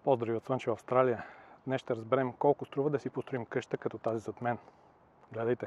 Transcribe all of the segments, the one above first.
Поздрави от Слънчева Австралия! Днес ще разберем колко струва да си построим къща като тази зад мен. Гледайте!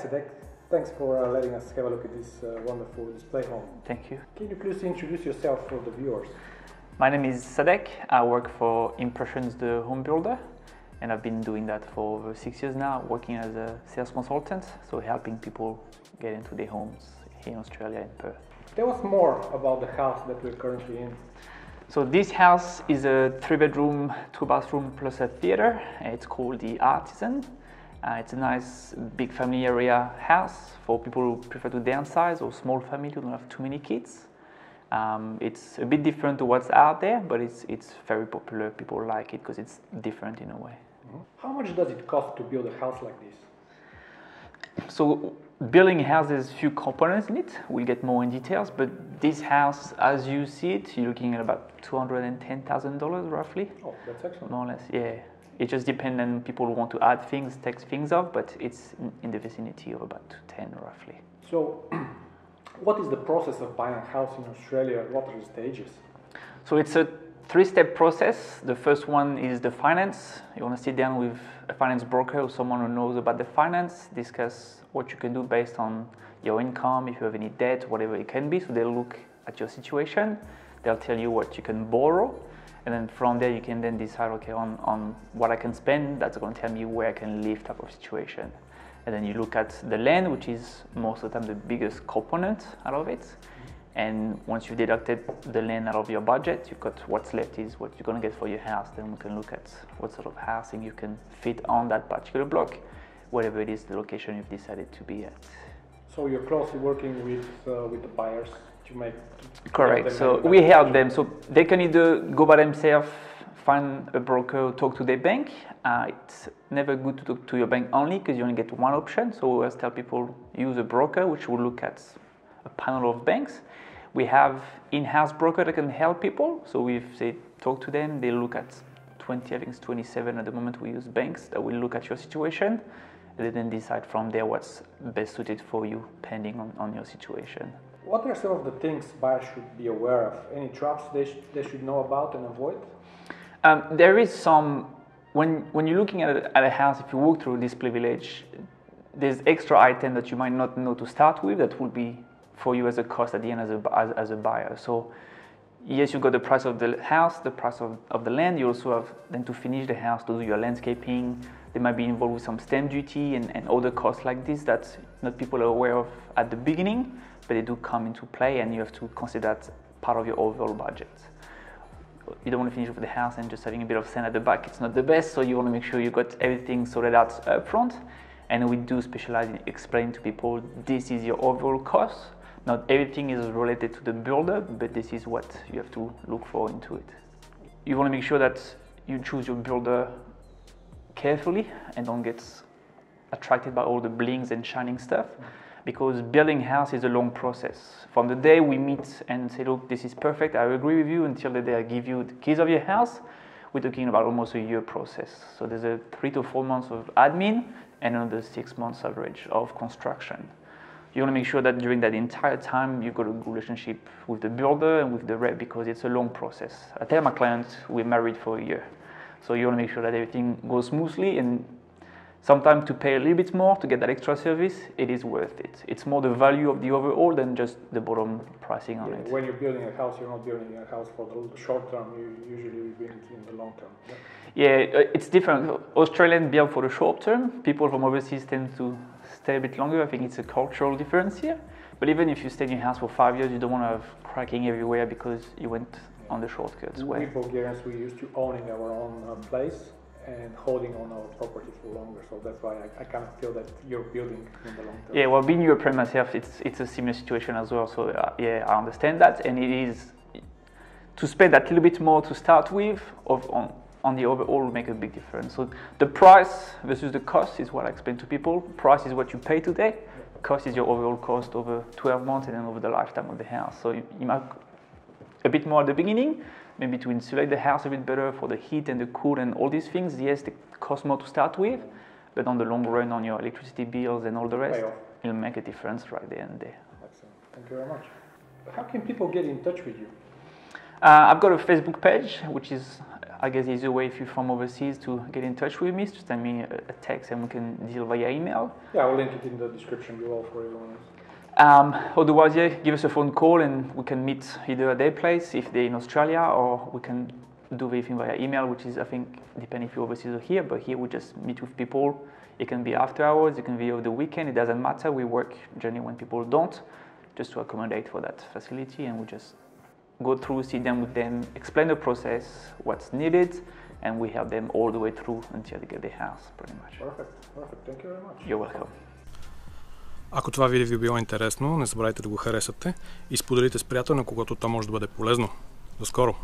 Sadek, thanks for letting us have a look at this wonderful display home. Thank you. Can you please introduce yourself for the viewers? My name is Sadek. I work for Impressions, the home builder, and I've been doing that for over 6 years now, working as a sales consultant, so helping people get into their homes here in Australia in Perth. Tell us more about the house that we're currently in. So this house is a 3-bedroom, 2-bathroom plus a theatre. It's called the Artisan. It's a nice big family area house for people who prefer to downsize or small family who don't have too many kids. It's a bit different to what's out there, but it's very popular. People like it because it's different in a way. Mm-hmm. How much does it cost to build a house like this? So building a house, there's a few components in it. We'll get more in details, but this house, as you see it, you're looking at about $210,000 roughly. Oh, that's excellent. More or less, yeah. It just depends on people who want to add things, take things off, but it's in the vicinity of about 210 roughly. So, what is the process of buying a house in Australia? What are the stages? So it's a 3-step process. The first one is the finance. You want to sit down with a finance broker or someone who knows about the finance, discuss what you can do based on your income, if you have any debt, whatever it can be. So they'll look at your situation, they'll tell you what you can borrow, and then from there you can then decide, okay, on what I can spend, that's going to tell me where I can live type of situation. And then you look at the land, which is most of the time the biggest component out of it. And once you've deducted the land out of your budget, you've got what's left is what you're going to get for your house. Then we can look at what sort of housing you can fit on that particular block, whatever it is the location you've decided to be at. So you're closely working with the buyers to make... Correct. So we help them. So they can either go by themselves, find a broker, talk to their bank. It's never good to talk to your bank only because you only get one option. So we always tell people use a broker, which will look at a panel of banks. We have in-house broker that can help people. So we've say talk to them. They look at 20, I think it's 27 at the moment. We use banks that will look at your situation, and they then decide from there what's best suited for you, depending on your situation. What are some of the things buyers should be aware of? Any traps they should know about and avoid? There is some, when you're looking at a house, if you walk through Display Village, there's extra items that you might not know to start with that will be for you as a cost at the end as a buyer. So yes, you've got the price of the house, the price of the land. You also have then to finish the house, to do your landscaping. They might be involved with some stamp duty and other costs like this that not people are aware of at the beginning, but they do come into play and you have to consider that part of your overall budget. You don't want to finish with the house and just having a bit of sand at the back. It's not the best, so you want to make sure you got everything sorted out up front. And we do specialize in explaining to people this is your overall cost. Not everything is related to the builder, but this is what you have to look for into it. You want to make sure that you choose your builder carefully and don't get attracted by all the blings and shining stuff, because building a house is a long process. From the day we meet and say, look, this is perfect, I agree with you, until the day I give you the keys of your house, we're talking about almost a year process. So there's a 3 to 4 months of admin and another 6 months average of construction. You want to make sure that during that entire time you've got a good relationship with the builder and with the rep, because it's a long process. I tell my clients we're married for a year. So you want to make sure that everything goes smoothly, and sometimes to pay a little bit more to get that extra service, it is worth it. It's more the value of the overall than just the bottom pricing on it. When you're building a house, you're not building a house for the short term, you usually build it in the long term. Yeah, it's different. Australians build for the short term. People from overseas tend to stay a bit longer. I think it's a cultural difference here. But even if you stay in your house for 5 years, you don't want to have cracking everywhere because you went on the shortcuts way. We Bulgarians, we used to owning our own place and holding on our property for longer, so that's why I kind of feel that you're building in the long term. Yeah, well, being European myself, it's a similar situation as well, so yeah, I understand that, and it is to spend that little bit more to start with on the overall will make a big difference. So the price versus the cost is what I explain to people. Price is what you pay today, cost is your overall cost over 12 months and then over the lifetime of the house. So you might a bit more at the beginning, maybe to insulate the house a bit better for the heat and the cool and all these things. Yes, they cost more to start with, but on the long run, on your electricity bills and all the rest, it'll make a difference right there and there. Excellent. Thank you very much. How can people get in touch with you? I've got a Facebook page, which is, I guess, the easier way if you're from overseas to get in touch with me. Just send me a text and we can deal via email. Yeah, I'll link it in the description below for everyone else. Otherwise, yeah, give us a phone call and we can meet either at their place if they're in Australia, or we can do everything via email, which is, I think, depending if you're overseas or here, but here we just meet with people. It can be after hours, it can be over the weekend, it doesn't matter. We work generally when people don't, just to accommodate for that facility, and we just go through, sit down with them, explain the process, what's needed, and we help them all the way through until they get their house, pretty much. Perfect. Thank you very much. You're welcome. Ако това видео ви било интересно, не забравяйте да го харесате и споделите с приятел, на когото то може да бъде полезно. До скоро!